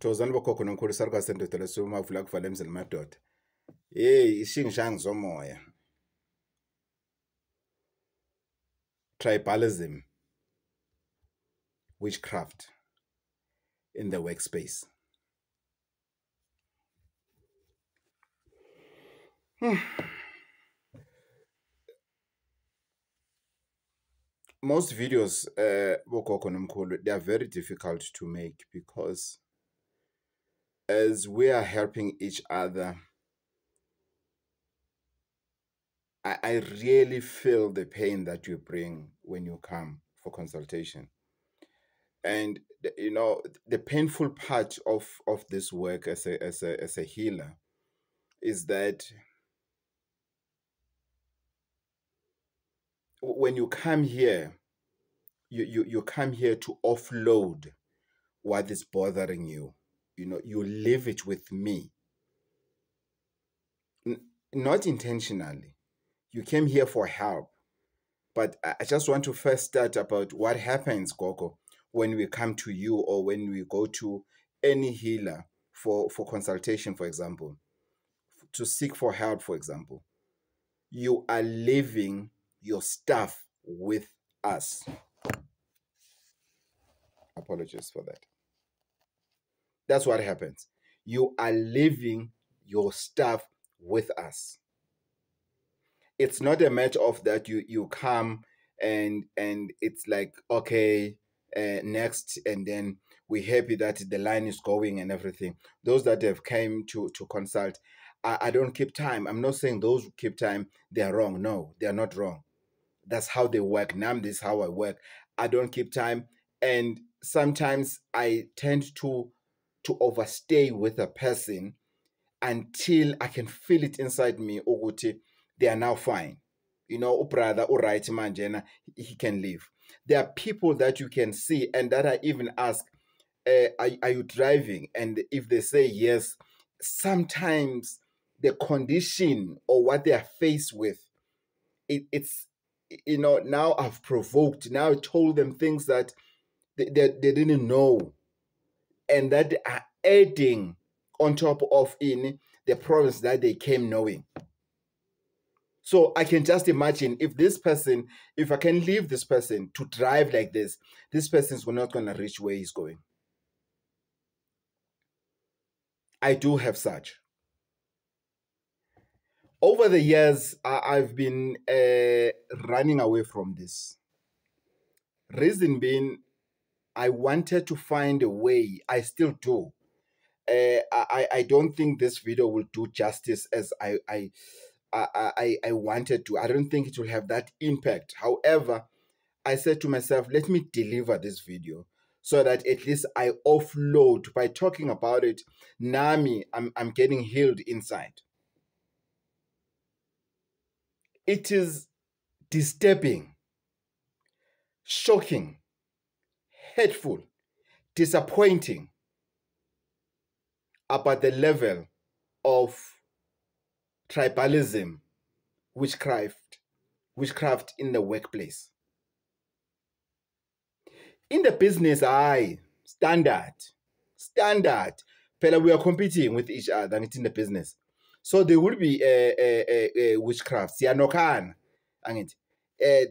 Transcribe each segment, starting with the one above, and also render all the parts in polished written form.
Thozani bokhokho nomkhulu saruka sendodela suma fula kuvala emzini madoda. Hey, ishingishanga zomoya. Tribalism, witchcraft in the workspace. Most videos, bokhokho nomkhulu, they are very difficult to make because as we are helping each other, I really feel the pain that you bring when you come for consultation. And you know, the painful part of this work as a healer is that when you come here, you come here to offload what is bothering you. You know, you leave it with me. Not intentionally. You came here for help. But I just want to first start about what happens, Gogo, when we come to you or when we go to any healer for consultation, for example, to seek for help, for example. You are leaving your stuff with us. Apologies for that. That's what happens. You are leaving your stuff with us. It's not a matter of that you come and it's like, okay, next, and then we're happy that the line is going and everything. Those that have came to consult, I don't keep time. I'm not saying those who keep time, they are wrong. No, they are not wrong. That's how they work. Now this is how I work. I don't keep time. And sometimes I tend to overstay with a person until I can feel it inside me, Oguti, they are now fine. You know, brother, all right, man, Jenna, he can leave. There are people that you can see and that I even ask, are you driving? And if they say yes, sometimes the condition or what they are faced with, it's, you know, now I've provoked, now I told them things that they didn't know, and that are adding on top of in the problems that they came knowing. So I can just imagine if this person, if I can leave this person to drive like this person's not going to reach where he's going. I do have such. Over the years, I've been running away from this. Reason being, I wanted to find a way. I still do. I don't think this video will do justice as I wanted to. I don't think it will have that impact. However, I said to myself, let me deliver this video so that at least I offload by talking about it. Nami, I'm getting healed inside. It is disturbing, shocking, hurtful, disappointing about the level of tribalism, witchcraft in the workplace. In the business, standard. We are competing with each other and it's in the business. So there will be witchcraft.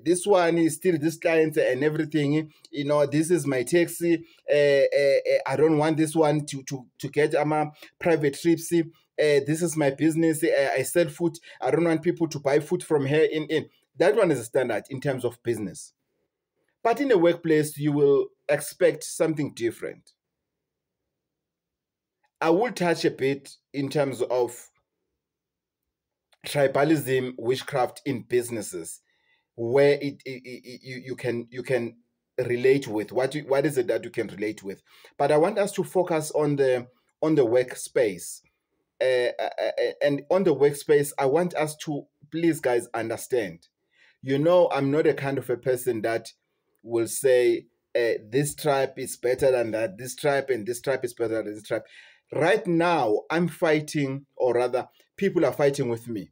This one is still this client and everything. You know, this is my taxi. I don't want this one to get private trips. This is my business. I sell food. I don't want people to buy food from here. That one is a standard in terms of business. But in the workplace, you will expect something different. I will touch a bit in terms of tribalism, witchcraft in businesses, where you can relate with. What is it that you can relate with? But I want us to focus on the workspace. And on the workspace, I want us to, please guys, understand. You know, I'm not a kind of a person that will say this tribe is better than that, this tribe and this tribe is better than this tribe. Right now, I'm fighting, or rather, people are fighting with me.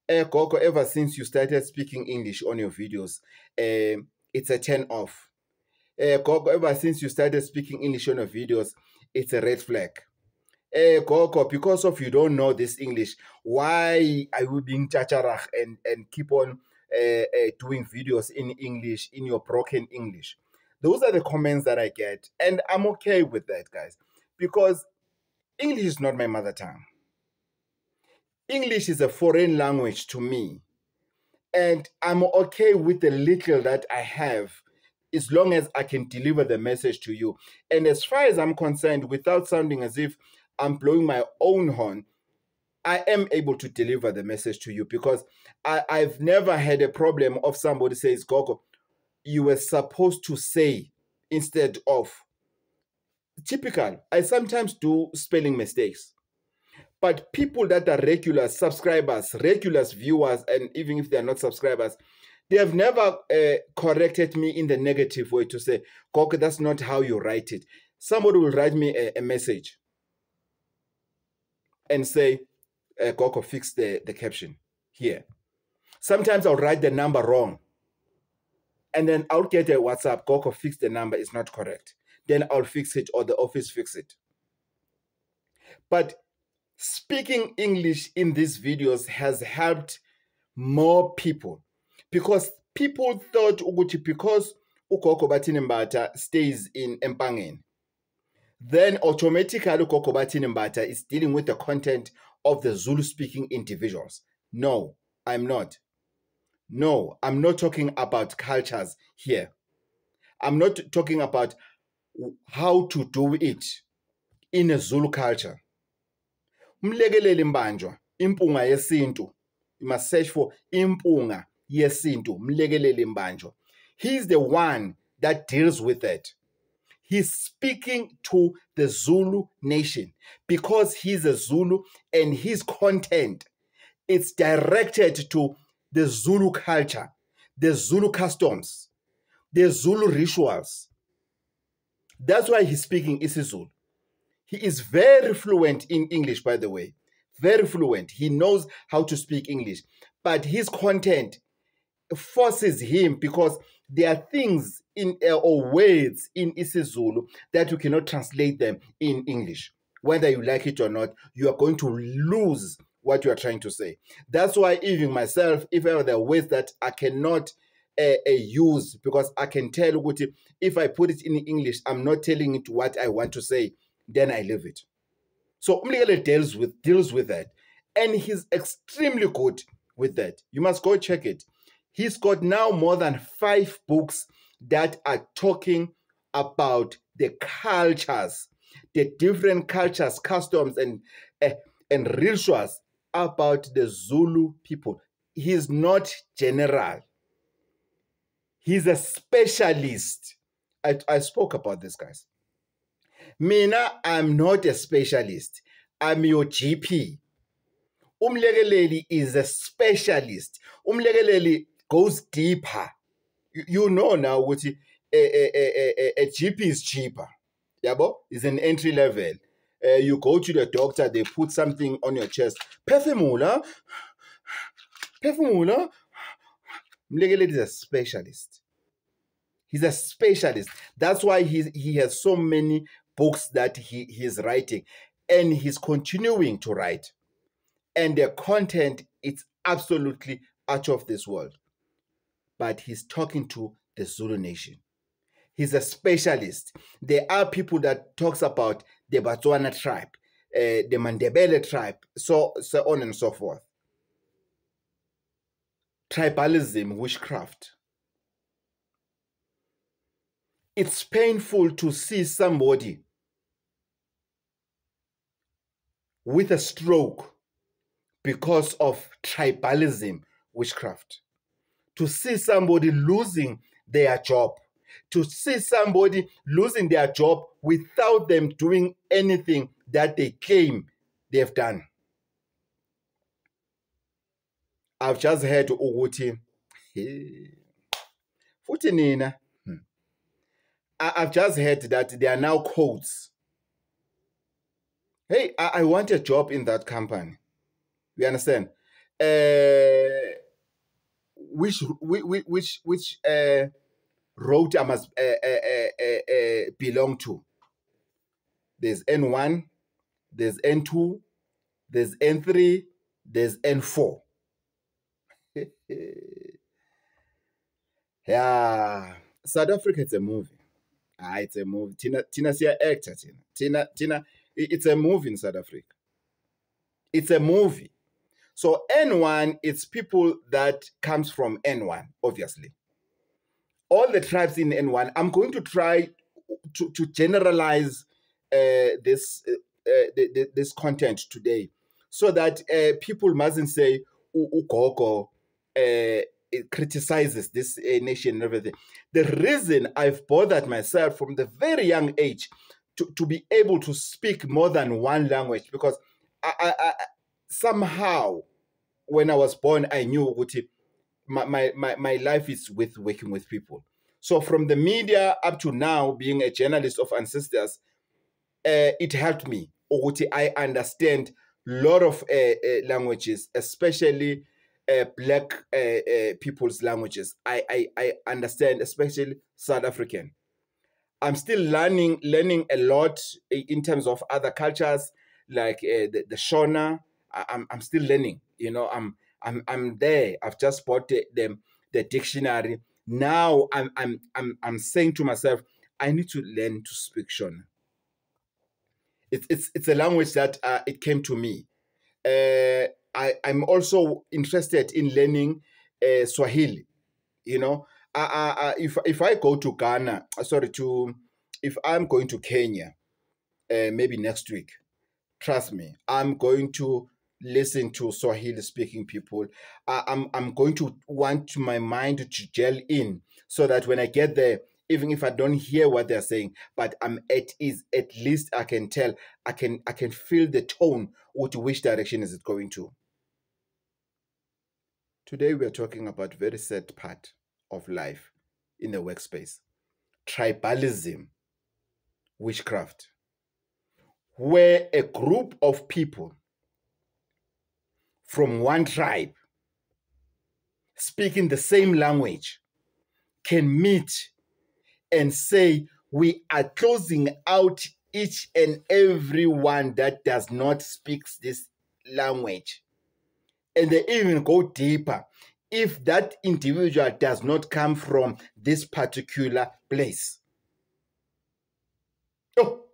Gogo, ever since you started speaking English on your videos, it's a turn off. Gogo, ever since you started speaking English on your videos, it's a red flag. Gogo, because of you don't know this English, why are you being chacharach and keep on doing videos in English, in your broken English? Those are the comments that I get, and I'm okay with that, guys, because English is not my mother tongue. English is a foreign language to me, and I'm okay with the little that I have as long as I can deliver the message to you. And as far as I'm concerned, without sounding as if I'm blowing my own horn, I am able to deliver the message to you because I've never had a problem of somebody says, Gogo, you were supposed to say instead of. Typical. I sometimes do spelling mistakes. But people that are regular subscribers, regular viewers, and even if they're not subscribers, they have never corrected me in the negative way to say, Gogo, that's not how you write it. Somebody will write me a message and say, Gogo, fix the caption here. Sometimes I'll write the number wrong. And then I'll get a WhatsApp, Gogo, fix the number, it's not correct. Then I'll fix it or the office fix it. But speaking English in these videos has helped more people because people thought ukuthi because ugogo Bathini Mbatha stays in Empangeni, then automatically ugogo Bathini Mbatha is dealing with the content of the Zulu speaking individuals. No, I'm not. No, I'm not talking about cultures here. I'm not talking about how to do it in a Zulu culture. Umlekeleli Mbanjwa, impunga yesintu. You must search for impunga yesintu, Mlekeleli Mbanjwa. He's the one that deals with it. He's speaking to the Zulu nation because he's a Zulu and his content is directed to the Zulu culture, the Zulu customs, the Zulu rituals. That's why he's speaking isiZulu. He is very fluent in English, by the way. Very fluent. He knows how to speak English. But his content forces him because there are things in or words in isiZulu that you cannot translate them in English. Whether you like it or not, you are going to lose what you are trying to say. That's why even myself, if there are words that I cannot use because I can tell if I put it in English, I'm not telling it what I want to say, then I leave it. So Umlikele deals with that. And he's extremely good with that. You must go check it. He's got now more than 5 books that are talking about the cultures, the different cultures, customs, and rituals about the Zulu people. He's not general. He's a specialist. I spoke about this, guys. Mina, I'm not a specialist. I'm your GP. Umlekeleli is a specialist. Umlekeleli goes deeper. You know now what a GP is cheaper. Yabo is an entry level. You go to the doctor, they put something on your chest. Perfumula. Umlekeleli is a specialist. He's a specialist. That's why he has so many books that he's writing. And he's continuing to write. And the content is absolutely out of this world. But he's talking to the Zulu nation. He's a specialist. There are people that talks about the Botswana tribe, the Mandebele tribe, so on and so forth. Tribalism, witchcraft. It's painful to see somebody with a stroke because of tribalism, witchcraft. To see somebody losing their job. To see somebody losing their job without them doing anything that they claim they've done. I've just heard ukuthi futhi nina. I've just heard that there are now codes. Hey, I want a job in that company. You understand? Which road I must belong to? There's N1, there's N2, there's N3, there's N4. Yeah, South Africa, it's a movie. It's a movie. Tina siya actor Tina. It's a movie in South Africa. It's a movie. So N1, it's people that comes from N1, obviously. All the tribes in N1. I'm going to try to generalize this content today, so that people mustn't say Ugogo criticizes this nation and everything. The reason I've bothered myself from the very young age to be able to speak more than one language, because I somehow, when I was born, I knew my life is with working with people. So from the media up to now, being a journalist of Ancestors, it helped me. I understand a lot of languages, especially Black people's languages. I understand, especially South African. I'm still learning a lot in terms of other cultures, like the Shona. I'm still learning. You know, I'm there. I've just bought the dictionary. Now I'm saying to myself, I need to learn to speak Shona. It's a language that it came to me. I'm also interested in learning Swahili. You know, if I go to Ghana, if I'm going to Kenya, maybe next week, trust me, I'm going to listen to Swahili speaking people. I'm going to want my mind to gel in, so that when I get there, even if I don't hear what they're saying, but I'm at ease, at least I can tell, I can feel the tone, or to which direction is it going to. Today we are talking about very sad part of life in the workspace: tribalism, witchcraft, where a group of people from one tribe speaking the same language can meet and say, we are closing out each and every one that does not speak this language. And they even go deeper: if that individual does not come from this particular place. Oh.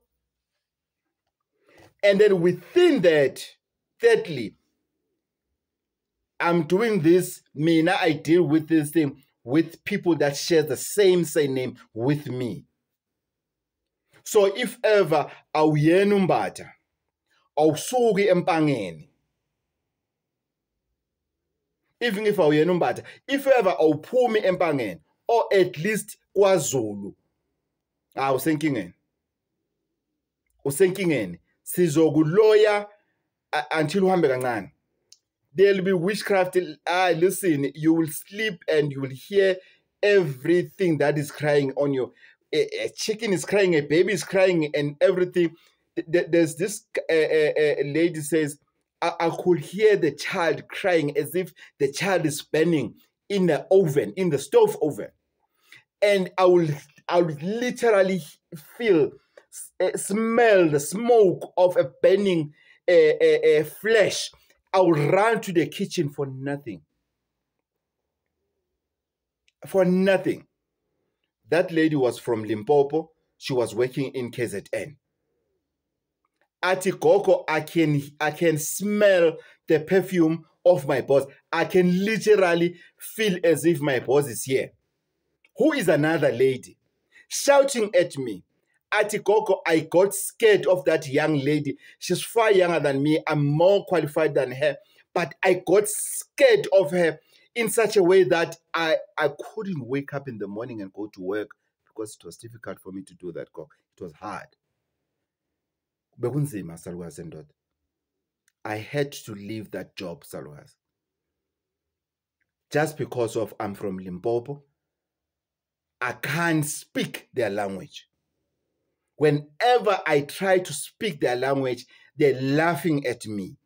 And then within that, thirdly, I'm doing this, Mina, I deal with this thing with people that share the same name with me. So if ever awuyena uMbatha, awusuki eMpangeni, even if awuyena uMbatha, if ever awuphumi eMpangeni, or at least KwaZulu, usenkingeni, sizokuloya until uhambe kancane. There'll be witchcraft. Listen, you will sleep and you will hear everything that is crying on you. A chicken is crying, a baby is crying, and everything. There's this lady says, I could hear the child crying as if the child is burning in the oven, in the stove oven. And I will literally feel, smell the smoke of a burning flesh. I will run to the kitchen for nothing. For nothing. That lady was from Limpopo. She was working in KZN. Ati Gogo, I can smell the perfume of my boss. I can literally feel as if my boss is here. Who is another lady shouting at me? Ati Gogo, I got scared of that young lady. She's far younger than me. I'm more qualified than her. But I got scared of her in such a way that I couldn't wake up in the morning and go to work, because it was difficult for me to do that. It was hard. I had to leave that job, Salwas. Just because of I'm from Limpopo. I can't speak their language. Whenever I try to speak their language, they're laughing at me.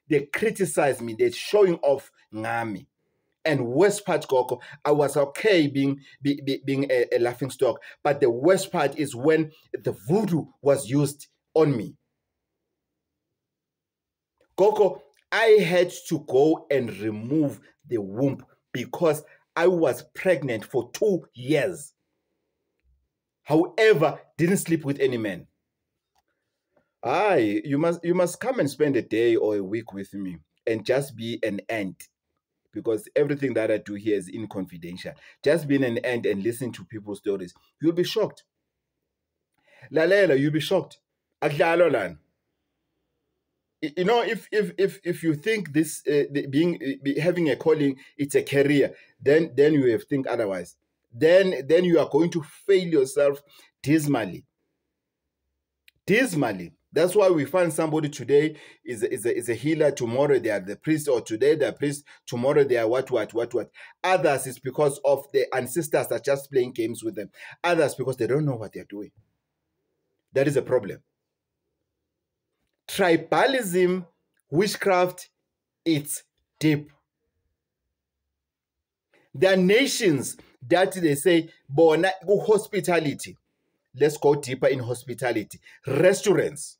They criticize me. They're showing off ngami. And worst part, Gogo, I was okay being a laughing stock. But the worst part is when the voodoo was used on me. Coco, I had to go and remove the womb because I was pregnant for 2 years. However, didn't sleep with any man. Aye, you must come and spend a day or a week with me and just be an ant, because everything that I do here is inconfidential. Just being an ant and listening to people's stories, you'll be shocked. Lalela, you'll be shocked. Akudlalo lana. You know, if you think this having a calling, it's a career, then you have think otherwise. Then you are going to fail yourself dismally. Dismally. That's why we find somebody today is a healer, tomorrow they are the priest, or today they're priest, tomorrow they are what. Others is because of the ancestors are just playing games with them. Others because they don't know what they're doing. That is a problem. Tribalism, witchcraft, it's deep. There are nations that they say, bona hospitality. Let's go deeper in hospitality. Restaurants.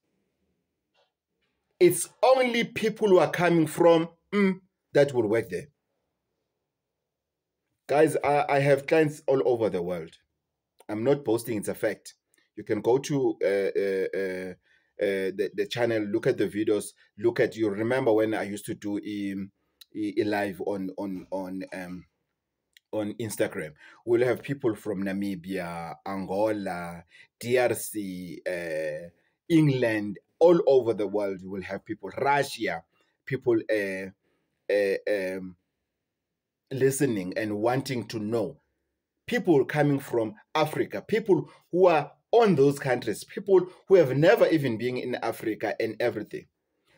It's only people who are coming from that will work there. Guys, I have clients all over the world. I'm not boasting, it's a fact. You can go to the channel, look at the videos, you remember when I used to do a live on Instagram. We'll have people from Namibia, Angola, DRC, England, all over the world. We'll have people, Russia, people listening and wanting to know. People coming from Africa, people who are on those countries, people who have never even been in Africa and everything.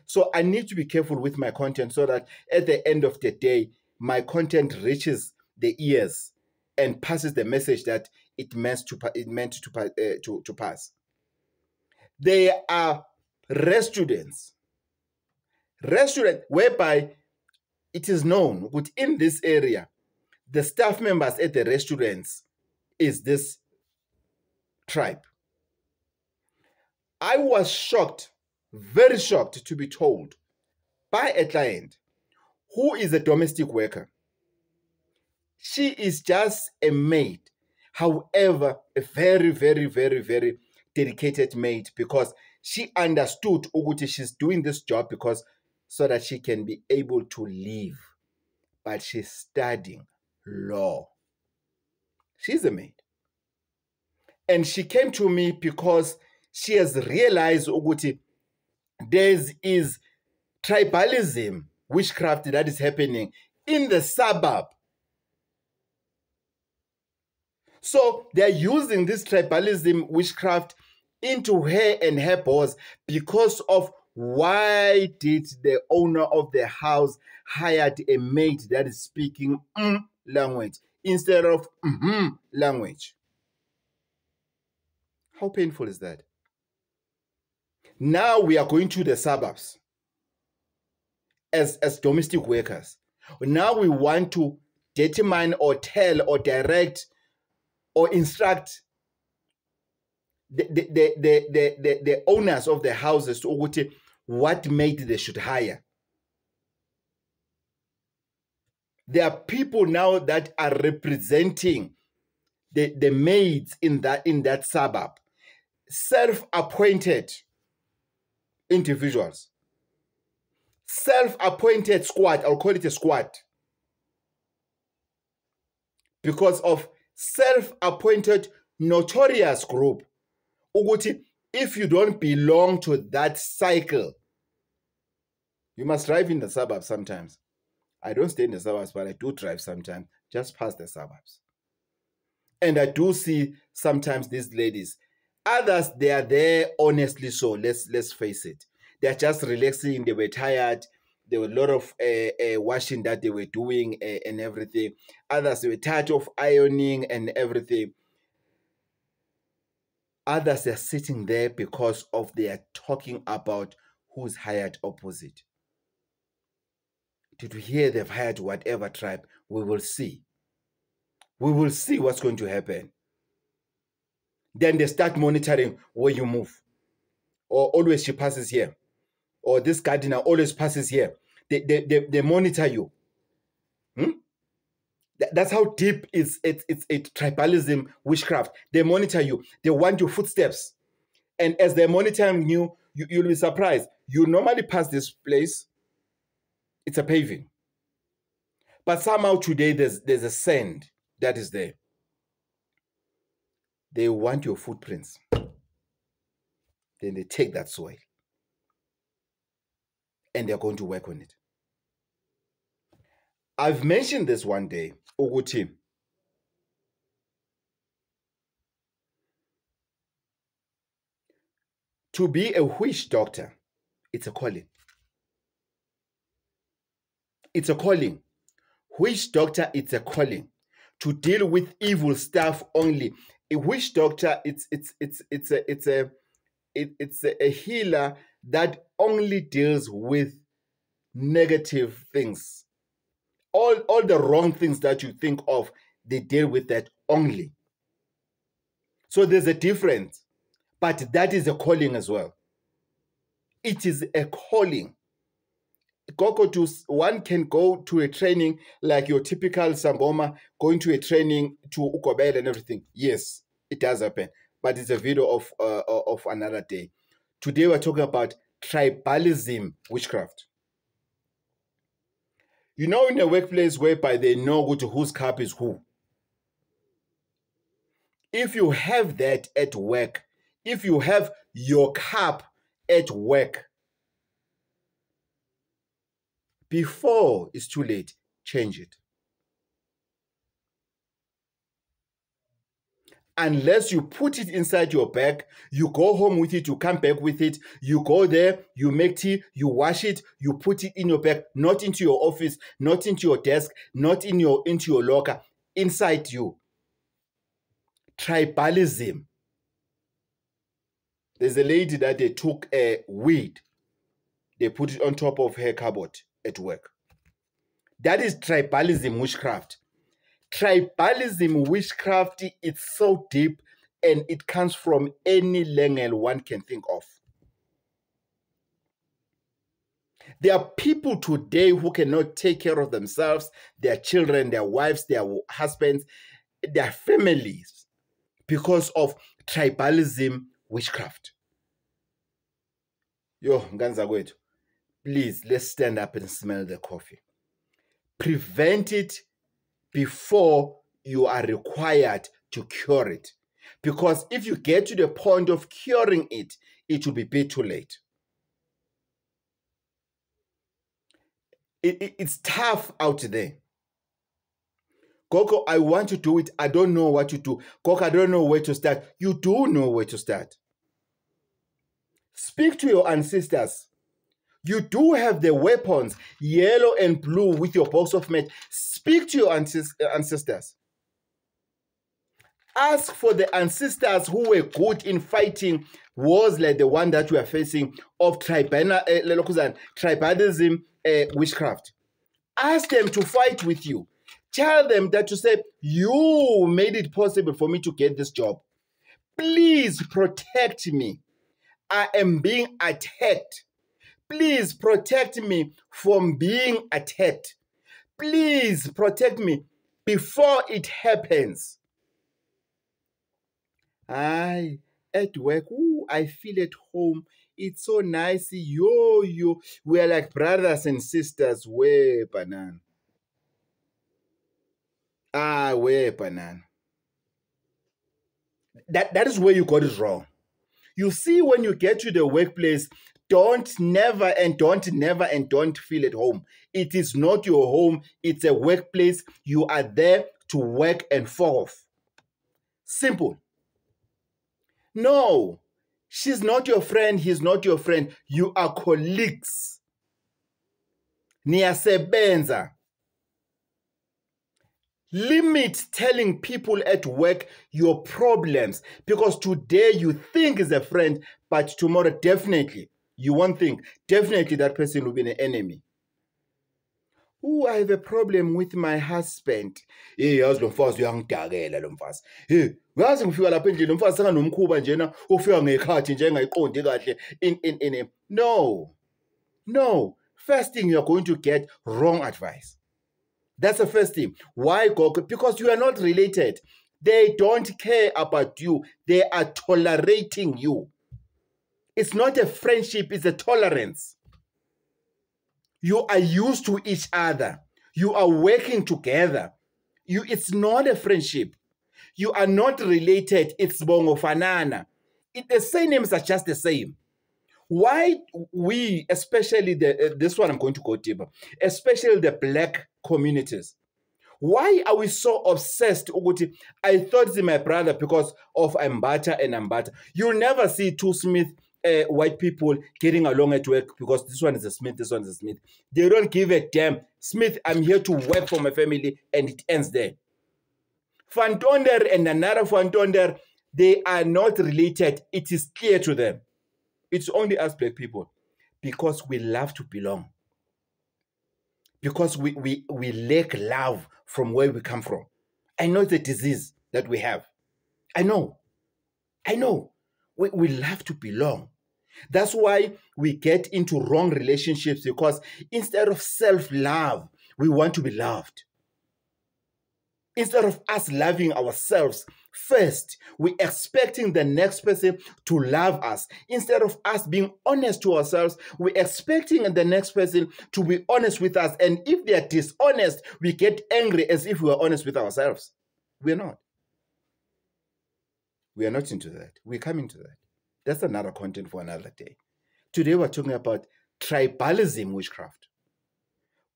So I need to be careful with my content so that at the end of the day, my content reaches the ears and passes the message that it meant to pass. There are restaurants whereby it is known within this area, the staff members at the restaurants is this tribe. I was shocked, very shocked, to be told by a client who is a domestic worker. She is just a maid. However, a very, very, very, very dedicated maid, because she understood Uguti, she's doing this job because so that she can be able to live. But she's studying law. She's a maid. And she came to me because she has realized Uguti, there is tribalism, witchcraft that is happening in the suburb. So they're using this tribalism, witchcraft into her and her boss because of why did the owner of the house hired a maid that is speaking language instead of language. How painful is that? Now we are going to the suburbs as domestic workers. Now we want to determine or tell or direct or instruct the owners of the houses to what maid they should hire. There are people now that are representing the maids in that suburb, self-appointed individuals, self-appointed squad. I'll call it a squad because of self-appointed notorious group. Uguti, if you don't belong to that cycle, you must drive in the suburbs sometimes. I don't stay in the suburbs, but I do drive sometimes, just past the suburbs. And I do see sometimes these ladies. Others, they are there honestly so. Let's face it. They're just relaxing. They were tired. There were a lot of washing that they were doing and everything. Others, they were tired of ironing and everything. Others are sitting there because of they are talking about who's hired opposite. Did we hear they've hired whatever tribe? We will see. We will see what's going to happen. Then they start monitoring where you move. or always she passes here, or this gardener always passes here. They monitor you. That's how deep it's tribalism, witchcraft. They monitor you. They want your footsteps. And as they're monitoring you, you'll be surprised. You normally pass this place, it's a paving. But somehow today there's a sand that is there. They want your footprints. Then they take that soil and they're going to work on it. I've mentioned this one day, Uguti. To be a witch doctor, it's a calling. It's a calling. Witch doctor, it's a calling. To deal with evil stuff only. A witch doctor, it's a healer that only deals with negative things. All the wrong things that you think of, they deal with that only. So there's a difference, but that is a calling as well. It is a calling. One can go to a training like your typical Sangoma, going to a training to Ukobel and everything. Yes, it does happen, but it's a video of another day. Today we're talking about tribalism, witchcraft. You know, in a workplace whereby they know whose cup is who. If you have that at work, if you have your cup at work, before it's too late, change it. Unless you put it inside your bag, you go home with it, you come back with it, you go there, you make tea, you wash it, you put it in your bag, not into your office, not into your desk, not into your locker, inside you. Tribalism. There's a lady that they took a weed, they put it on top of her cupboard at work. That is tribalism, witchcraft. Tribalism, witchcraft, it's so deep and it comes from any language one can think of. There are people today who cannot take care of themselves, their children, their wives, their husbands, their families, because of tribalism, witchcraft. Yo, Nganza, please, let's stand up and smell the coffee. Prevent it before you are required to cure it. Because if you get to the point of curing it, it will be a bit too late. It's tough out there. Coco, I want to do it. I don't know what to do. Coco, I don't know where to start. You do know where to start. Speak to your ancestors. You do have the weapons, yellow and blue, with your box of match. Speak to your ancestors. Ask for the ancestors who were good in fighting wars like the one that we are facing of tribalism, witchcraft. Ask them to fight with you. Tell them that you say, you made it possible for me to get this job. Please protect me. I am being attacked. Please protect me from being attacked. Please protect me before it happens. At work, I feel at home. It's so nice. We're like brothers and sisters. Where banana? Where banana? That is where you got it wrong. You see, when you get to the workplace, don't never feel at home. It is not your home. It's a workplace. You are there to work and forth. Simple. No, she's not your friend. He's not your friend. You are colleagues. Niyasebenza. Limit telling people at work your problems, because today you think is a friend, but tomorrow definitely you won't think. Definitely that person will be an enemy. Who I have a problem with my husband. Hey, yazi lo mfazi uyangidakela lo mfazi. Hey, ngazi ngifika lapha endlini lo mfazi senganomkhuba njena ufika ngekhathi nje engayiqondi kahle in no. First thing you're going to get wrong advice. That's the first thing. Why, Gogo? Because you are not related. They don't care about you. They are tolerating you. It's not a friendship, it's a tolerance. You are used to each other. You are working together. It's not a friendship. You are not related. It's bongo fanana. The same names are just the same. Why we, especially this one I'm going to go deeper, especially the black communities, why are we so obsessed? I thought it's my brother because of Ambata and Ambata. You'll never see two Smith white people getting along at work because this one is a Smith, this one is a Smith. They don't give a damn. Smith, I'm here to work for my family, and it ends there. Van Tonder and another Van Tonder, they are not related. It is clear to them. It's only us black people because we love to belong. Because we lack love from where we come from. I know it's a disease that we have. I know. We love to belong. That's why we get into wrong relationships, because instead of self-love, we want to be loved. Instead of us loving ourselves first, we're expecting the next person to love us. Instead of us being honest to ourselves, we're expecting the next person to be honest with us. And if they are dishonest, we get angry as if we are honest with ourselves. We're not. We are not into that. We're coming to that. That's another content for another day. Today we're talking about tribalism witchcraft.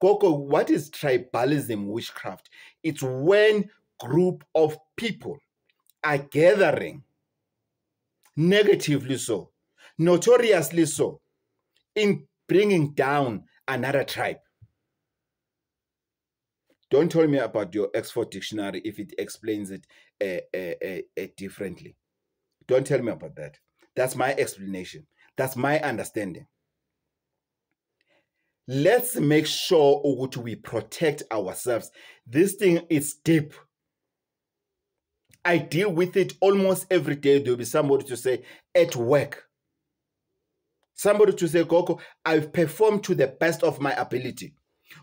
Coco, what is tribalism witchcraft? It's when group of people are gathering, negatively so, notoriously so, in bringing down another tribe. Don't tell me about your Oxford Dictionary if it explains it differently. Don't tell me about that. That's my explanation. That's my understanding. Let's make sure we protect ourselves. This thing is deep. I deal with it almost every day. There'll be somebody to say at work. Somebody to say, Coco, I've performed to the best of my ability.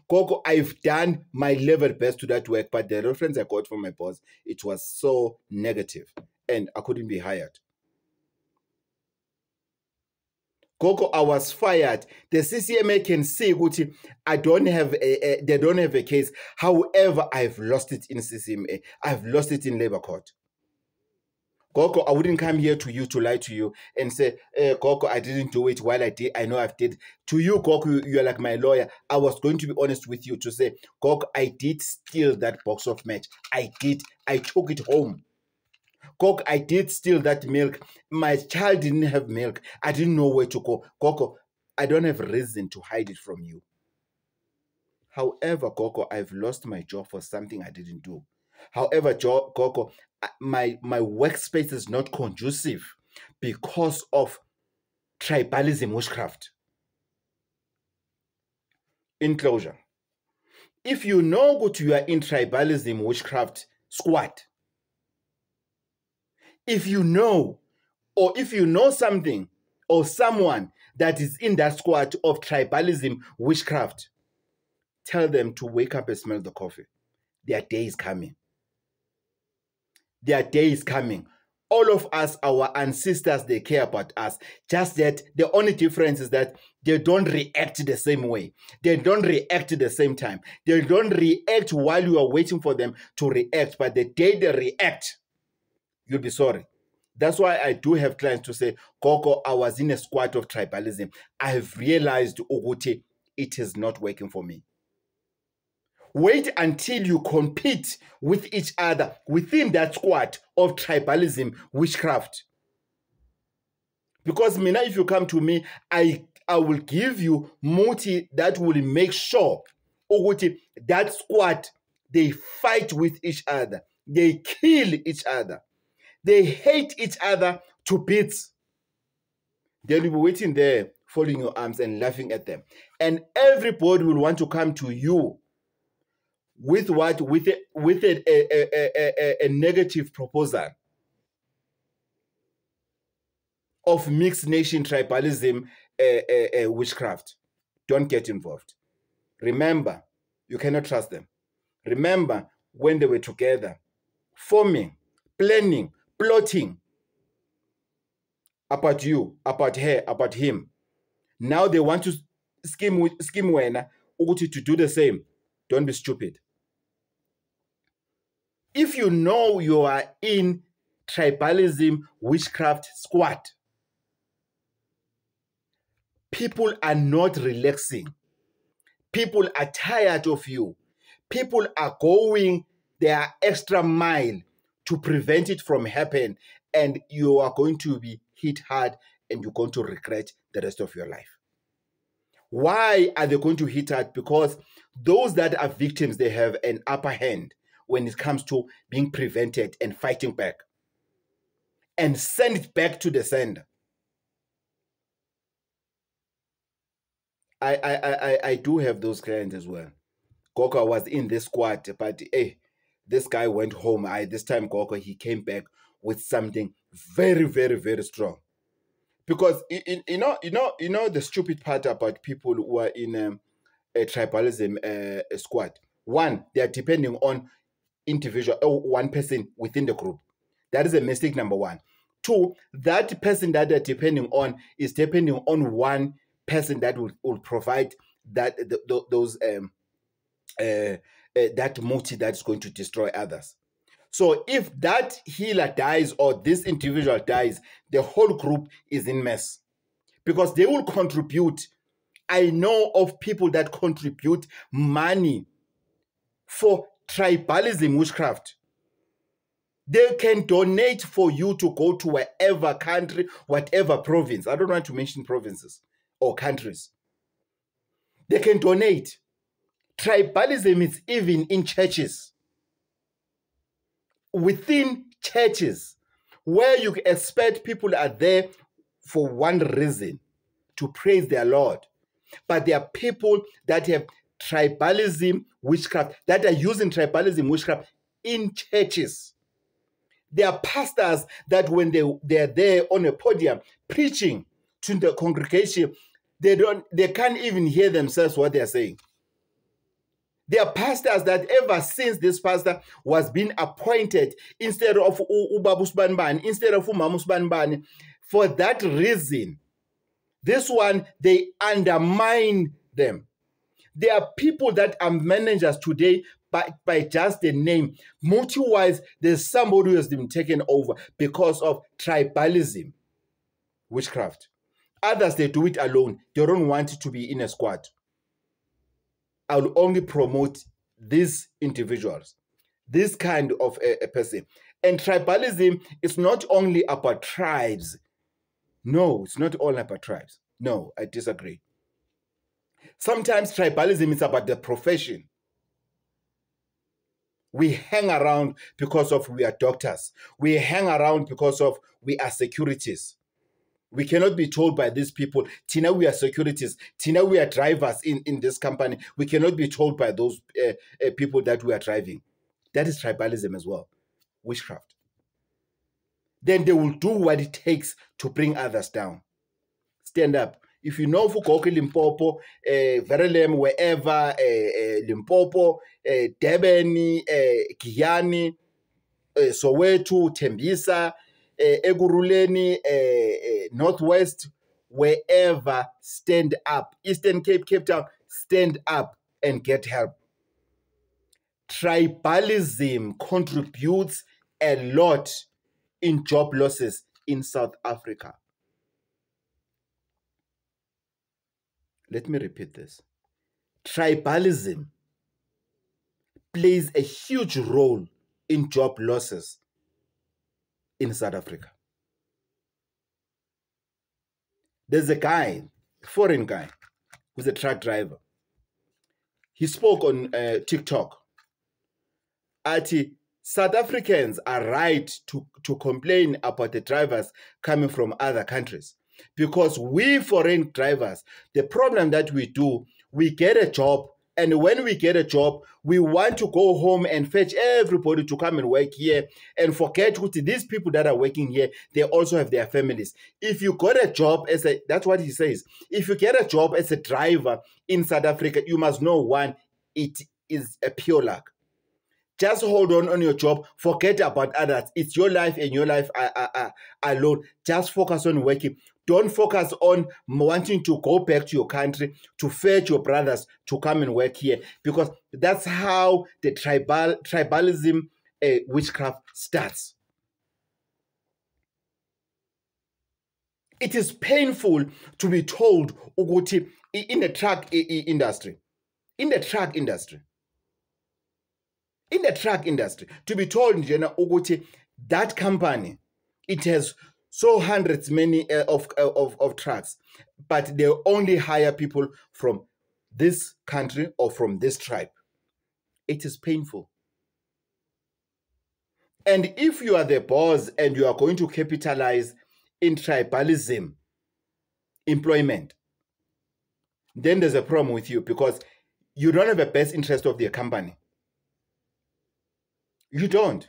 Coco, I've done my level best to that work, but the reference I got from my boss, it was so negative and I couldn't be hired. Coco, I was fired. The CCMA can say, I don't have they don't have a case. However, I've lost it in CCMA. I've lost it in labor court. Coco, I wouldn't come here to you to lie to you and say, Coco, I didn't do it while I did. I know I've did. To you, Coco, you're like my lawyer. I was going to be honest with you to say, Coco, I did steal that box of match. I did. I took it home. Coco, I did steal that milk. My child didn't have milk. I didn't know where to go. Coco, I don't have reason to hide it from you. However, Coco, I've lost my job for something I didn't do. However, Coco, my workspace is not conducive because of tribalism witchcraft. In closure, if you know that you are in tribalism witchcraft squad, if you know, or if you know something or someone that is in that squad of tribalism witchcraft, tell them to wake up and smell the coffee. Their day is coming. Their day is coming. All of us, our ancestors, they care about us. Just that the only difference is that they don't react the same way. They don't react at the same time. They don't react while you are waiting for them to react. But the day they react, you'll be sorry. That's why I do have clients to say, Coco, I was in a squad of tribalism. I have realized, Uguti, it is not working for me. Wait until you compete with each other within that squad of tribalism witchcraft. Because Mina, if you come to me, I will give you multi that will make sure Uguti, that squad, they fight with each other. They kill each other. They hate each other to bits. They'll be waiting there, folding your arms and laughing at them. And everybody will want to come to you with what? With a negative proposal of mixed nation tribalism, witchcraft. Don't get involved. Remember, you cannot trust them. Remember when they were together, forming, planning, plotting about you, about her, about him. Now they want to scheme wena ukuthi to do the same. Don't be stupid. If you know you are in tribalism, witchcraft squad, people are not relaxing. People are tired of you. People are going their extra mile to prevent it from happening, and you are going to be hit hard and you're going to regret the rest of your life. Why are they going to hit hard? Because those that are victims, they have an upper hand when it comes to being prevented and fighting back and send it back to the sender. I do have those clients as well. Gogo was in this squad, but hey, this guy went home. This time Gogo, he came back with something very, very, very strong. Because you know the stupid part about people who are in a tribalism squad. One, they are depending on individual one person within the group. That is a mistake number one. Two, that person that they're depending on is depending on one person that will provide that those that multi that is going to destroy others. So if that healer dies or this individual dies, the whole group is in mess because they will contribute. I know of people that contribute money for tribalism witchcraft. They can donate for you to go to wherever country, whatever province. I don't want to mention provinces or countries. They can donate. Tribalism is even in churches. Within churches, where you expect people are there for one reason, to praise their Lord. But there are people that have tribalism witchcraft, that are using tribalism witchcraft in churches. There are pastors that when they're there on a podium preaching to the congregation, they can't even hear themselves what they're saying. There are pastors that ever since this pastor was being appointed instead of Ubabu Sbanbani, instead of Umamu Sbanbani, for that reason, this one, they undermine them. There are people that are managers today by just the name. Multi-wise, there's somebody who has been taken over because of tribalism, witchcraft. Others, they do it alone. They don't want to be in a squad. I will only promote these individuals, this kind of a person. And tribalism is not only about tribes. No, it's not all about tribes. No, I disagree. Sometimes tribalism is about the profession. We hang around because of we are doctors. We hang around because of we are securities. We cannot be told by these people, Tina, we are securities. Tina, we are drivers in this company. We cannot be told by those people that we are driving. That is tribalism as well. Witchcraft. Then they will do what it takes to bring others down. Stand up. If you know Fukuoka, Limpopo, Verelem, wherever, Limpopo, Debeni, Giyani, Soweto, Tembisa, Eguruleni, Northwest, wherever, stand up. Eastern Cape, Cape Town, stand up and get help. Tribalism contributes a lot in job losses in South Africa. Let me repeat this. Tribalism plays a huge role in job losses in South Africa. There's a guy, a foreign guy, who's a truck driver. He spoke on TikTok. South Africans are right to complain about the drivers coming from other countries. Because we foreign drivers, the problem that we do, we get a job And when we get a job, we want to go home and fetch everybody to come and work here and forget these people that are working here, they also have their families. If you got a job that's what he says. If you get a job as a driver in South Africa, you must know, one, it is a pure luck. Just hold on your job. Forget about others. It's your life and your life alone. Just focus on working. Don't focus on wanting to go back to your country to fetch your brothers to come and work here, because that's how the tribalism witchcraft starts. It is painful to be told ukuthi in the truck industry, to be told ukuthi that company, it has so hundreds many of trucks, but they only hire people from this country or from this tribe. It is painful. And if you are the boss and you are going to capitalize in tribalism employment, then there's a problem with you, because you don't have the best interest of the company. You don't.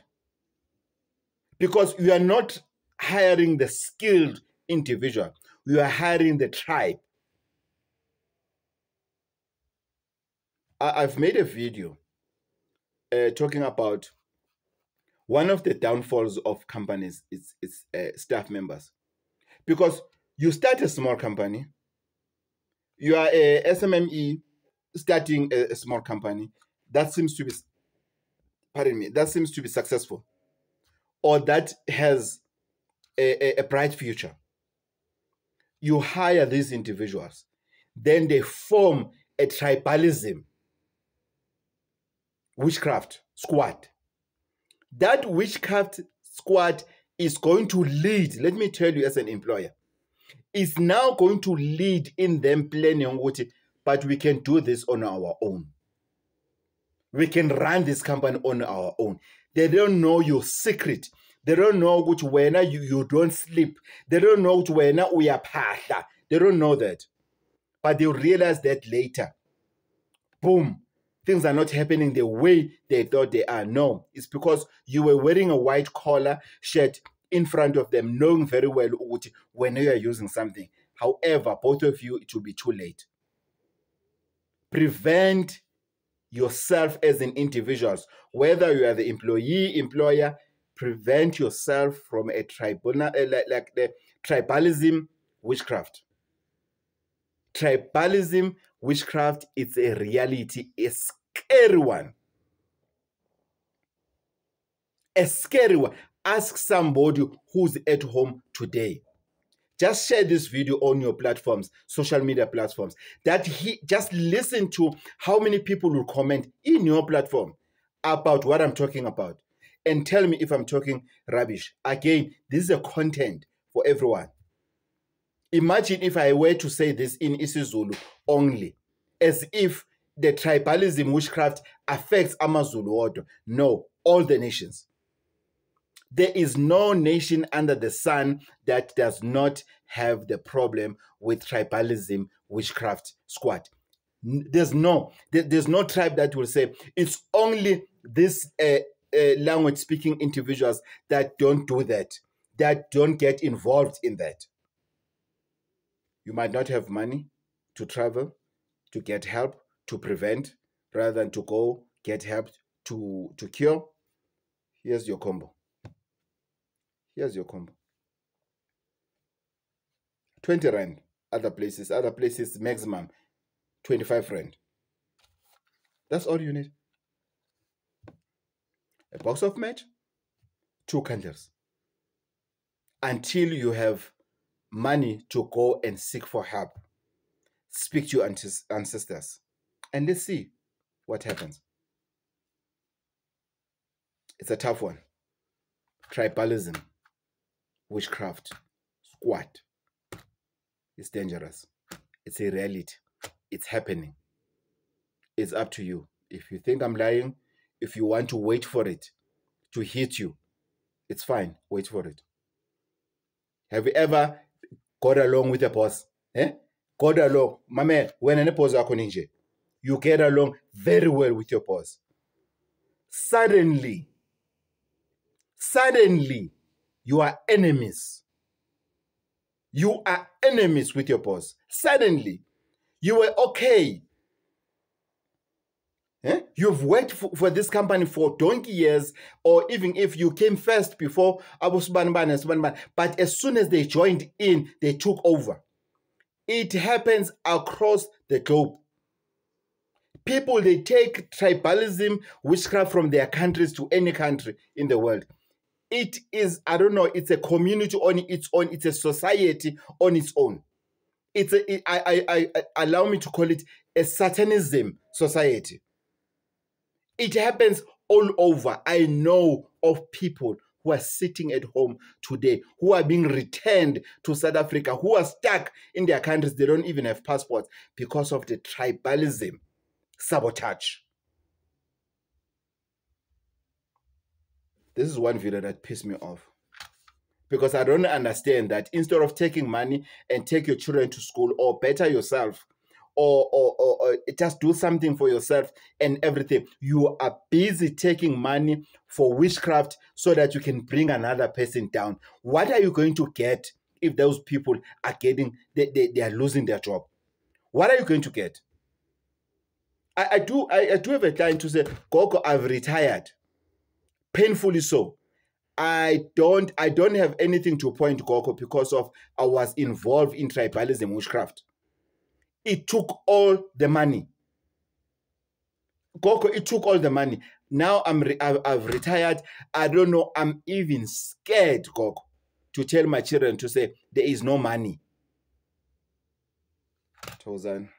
Because you are not hiring the skilled individual. You are hiring the tribe. I've made a video talking about one of the downfalls of companies is staff members. Because you start a small company, you are a SMME starting a small company that seems to be, that seems to be successful, or that has a bright future. You hire these individuals, then they form a tribalism witchcraft squad. That witchcraft squad is going to lead, let me tell you as an employer, is now going to lead in them planning, but we can do this on our own. We can run this company on our own. They don't know your secret. They don't know which when you don't sleep. They don't know which when we are pasha. They don't know that. But they'll realize that later. Boom. Things are not happening the way they thought they are. No, it's because you were wearing a white collar shirt in front of them, knowing very well when you are using something. However, both of you, it will be too late. Prevent yourself as an individual, whether you are the employee, employer, prevent yourself from a tribunal, like the tribalism witchcraft. Tribalism witchcraft, it's a reality, a scary one. A scary one. Ask somebody who's at home today. Just share this video on your platforms, social media platforms, that just listen to how many people will comment in your platform about what I'm talking about, and tell me if I'm talking rubbish. Again, this is a content for everyone. Imagine if I were to say this in isiZulu only, as if the tribalism witchcraft affects AmaZulu order. No, all the nations. There is no nation under the sun that does not have the problem with tribalism witchcraft squad. There's no tribe that will say it's only this language speaking individuals that don't do that, that don't get involved in that. You might not have money to travel, to get help, to prevent, rather than to go get help to cure. Here's your combo. Here's your combo. 20 Rand. Other places maximum 25 Rand. That's all you need. A box of match, 2 candles. Until you have money to go and seek for help. Speak to your ancestors. And let's see what happens. It's a tough one. Tribalism, witchcraft, squad. It's dangerous. It's a reality. It's happening. It's up to you. If you think I'm lying, if you want to wait for it to hit you, it's fine. Wait for it. Have you ever got along with a boss? Got along. My man, when an boss are ninja, you get along very well with your boss. Suddenly, you are enemies. You are enemies with your boss. Suddenly, you were okay. You've worked for this company for donkey years, or even if you came first before Abu Subhanban and Subhanban, but as soon as they joined in, they took over. It happens across the globe. People, they take tribalism, witchcraft from their countries to any country in the world. It is, I don't know, it's a community on its own. It's a society on its own. I allow me to call it a satanism society. It happens all over. I know of people who are sitting at home today, who are being returned to South Africa, who are stuck in their countries. They don't even have passports because of the tribalism sabotage. This is one video that pissed me off, because I don't understand that instead of taking money and take your children to school, or better yourself, or just do something for yourself and everything, you are busy taking money for witchcraft so that you can bring another person down. What are you going to get if those people are getting, they are losing their job? What are you going to get? I do have a client who said, Gogo, I've retired. Painfully so. I don't have anything to point, Gogo, because of I was involved in tribalism witchcraft. It took all the money. Gogo, it took all the money. Now I've retired. I don't know. I'm even scared, Gogo, to tell my children to say there is no money. Tozan.